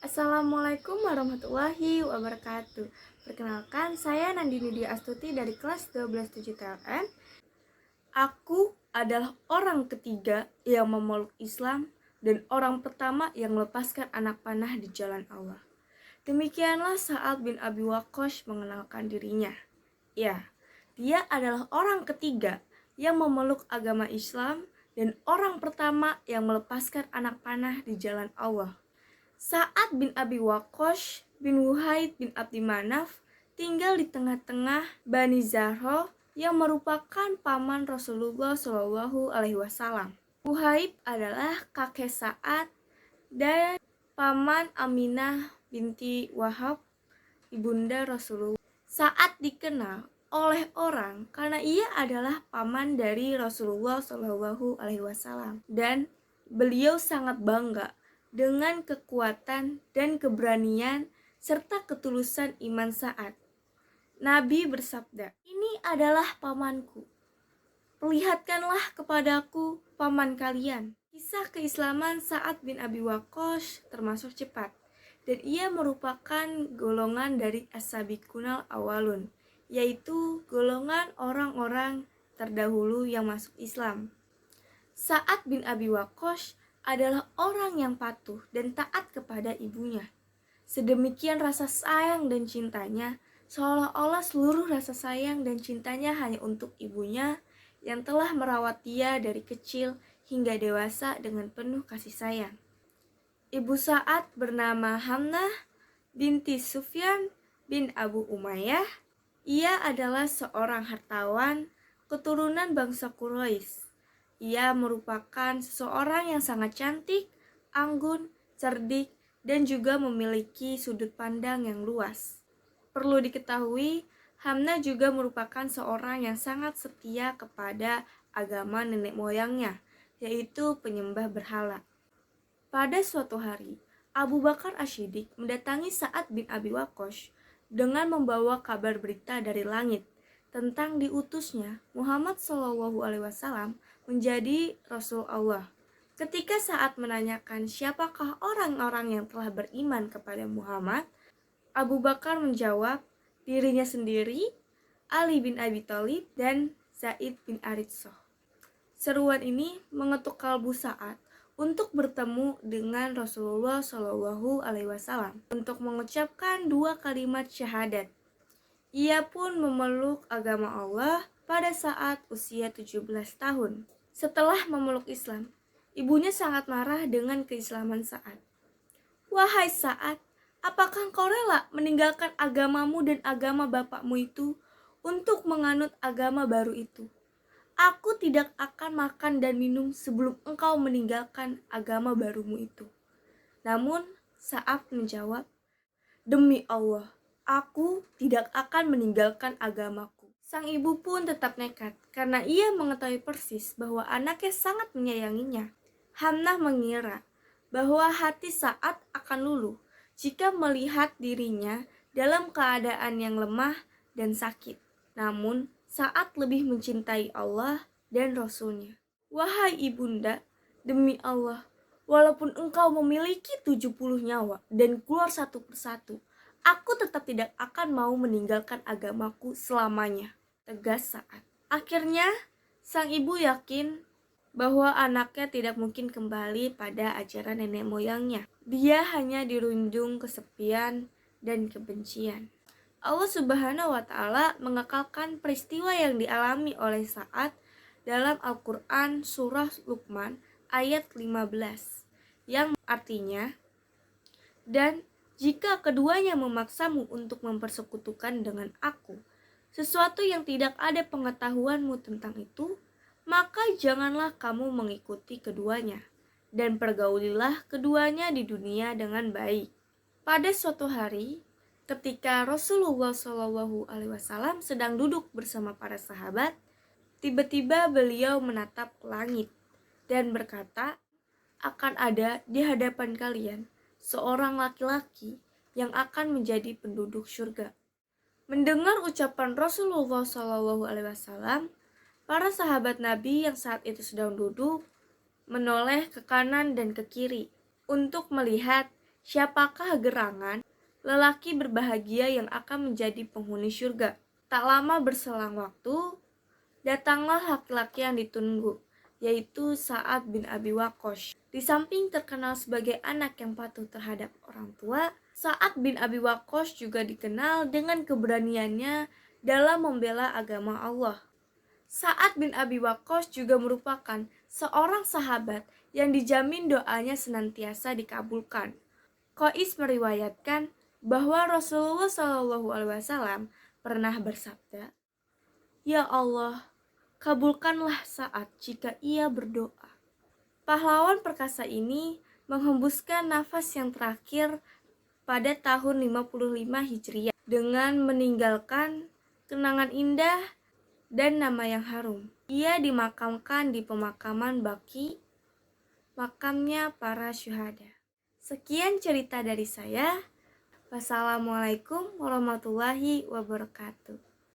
Assalamualaikum warahmatullahi wabarakatuh. Perkenalkan, saya Nandini Dwi Astuti dari kelas 12 7 TLN. Aku adalah orang ketiga yang memeluk Islam dan orang pertama yang melepaskan anak panah di jalan Allah. Demikianlah Sa'ad bin Abi Waqqas mengenalkan dirinya. Ya, dia adalah orang ketiga yang memeluk agama Islam dan orang pertama yang melepaskan anak panah di jalan Allah. Sa'ad bin Abi Waqqas bin Wuhaid bin Abdi Manaf tinggal di tengah-tengah Bani Zahra yang merupakan paman Rasulullah Shallallahu Alaihi Wasallam. Wuhaib adalah kakek Sa'ad dan paman Aminah binti Wahab, ibunda Rasulullah. Sa'ad dikenal oleh orang karena ia adalah paman dari Rasulullah Shallallahu Alaihi Wasallam dan beliau sangat bangga dengan kekuatan dan keberanian serta ketulusan iman Sa'ad. Nabi bersabda, "Ini adalah pamanku. Perlihatkanlah kepadaku paman kalian." Kisah keislaman Sa'ad bin Abi Waqqas termasuk cepat, dan ia merupakan golongan dari as-sabiqunal awalun, yaitu golongan orang-orang terdahulu yang masuk Islam. Sa'ad bin Abi Waqqas adalah orang yang patuh dan taat kepada ibunya. Sedemikian rasa sayang dan cintanya, seolah-olah seluruh rasa sayang dan cintanya hanya untuk ibunya yang telah merawat dia dari kecil hingga dewasa dengan penuh kasih sayang. Ibu Sa'ad bernama Hamnah binti Sufyan bin Abu Umayyah. Ia adalah seorang hartawan keturunan bangsa Quraisy. Ia merupakan seseorang yang sangat cantik, anggun, cerdik, dan juga memiliki sudut pandang yang luas. Perlu diketahui, Hamnah juga merupakan seorang yang sangat setia kepada agama nenek moyangnya, yaitu penyembah berhala. Pada suatu hari, Abu Bakar Asy-Siddiq mendatangi Sa'ad bin Abi Waqqas dengan membawa kabar berita dari langit tentang diutusnya Muhammad SAW menjadi Rasul Allah. Ketika Sa'ad menanyakan siapakah orang-orang yang telah beriman kepada Muhammad, Abu Bakar menjawab dirinya sendiri, Ali bin Abi Thalib, dan Zaid bin Aritsah. Seruan ini mengetuk kalbu Sa'ad untuk bertemu dengan Rasulullah Shallallahu Alaihi Wasallam untuk mengucapkan 2 kalimat syahadat. Ia pun memeluk agama Allah pada saat usia 17 tahun. Setelah memeluk Islam, ibunya sangat marah dengan keislaman Sa'ad. "Wahai Sa'ad, apakah engkau rela meninggalkan agamamu dan agama bapakmu itu untuk menganut agama baru itu? Aku tidak akan makan dan minum sebelum engkau meninggalkan agama barumu itu." Namun Sa'ad menjawab, "Demi Allah, aku tidak akan meninggalkan agamaku." Sang ibu pun tetap nekat karena ia mengetahui persis bahwa anaknya sangat menyayanginya. Hamnah mengira bahwa hati Sa'ad akan luluh jika melihat dirinya dalam keadaan yang lemah dan sakit. Namun Sa'ad lebih mencintai Allah dan Rasul-Nya. "Wahai ibunda, demi Allah, walaupun engkau memiliki 70 nyawa dan keluar satu persatu, aku tetap tidak akan mau meninggalkan agamaku selamanya," tegas Sa'ad. Akhirnya, sang ibu yakin bahwa anaknya tidak mungkin kembali pada ajaran nenek moyangnya. Dia hanya dirundung kesepian dan kebencian. Allah Subhanahu wa Ta'ala mengekalkan peristiwa yang dialami oleh Sa'ad dalam Al-Quran Surah Luqman ayat 15, yang artinya, "Dan jika keduanya memaksamu untuk mempersekutukan dengan aku sesuatu yang tidak ada pengetahuanmu tentang itu, maka janganlah kamu mengikuti keduanya, dan pergaulilah keduanya di dunia dengan baik." Pada suatu hari, ketika Rasulullah SAW sedang duduk bersama para sahabat, tiba-tiba beliau menatap ke langit dan berkata, "Akan ada di hadapan kalian seorang laki-laki yang akan menjadi penduduk surga." Mendengar ucapan Rasulullah SAW, para sahabat Nabi yang saat itu sedang duduk menoleh ke kanan dan ke kiri untuk melihat Siapakah gerangan lelaki berbahagia yang akan menjadi penghuni surga? Tak lama berselang waktu, datanglah laki-laki yang ditunggu, yaitu Sa'ad bin Abi Waqqas. Di samping terkenal sebagai anak yang patuh terhadap orang tua, Sa'ad bin Abi Waqqas juga dikenal dengan keberaniannya dalam membela agama Allah. Sa'ad bin Abi Waqqas juga merupakan seorang sahabat yang dijamin doanya senantiasa dikabulkan. Qais meriwayatkan bahwa Rasulullah SAW pernah bersabda, "Ya Allah, kabulkanlah Sa'ad jika ia berdoa." Pahlawan perkasa ini menghembuskan nafas yang terakhir pada tahun 55 Hijriah dengan meninggalkan kenangan indah dan nama yang harum. Ia dimakamkan di pemakaman Baqi, makamnya para syuhada. Sekian cerita dari saya. Wassalamualaikum warahmatullahi wabarakatuh.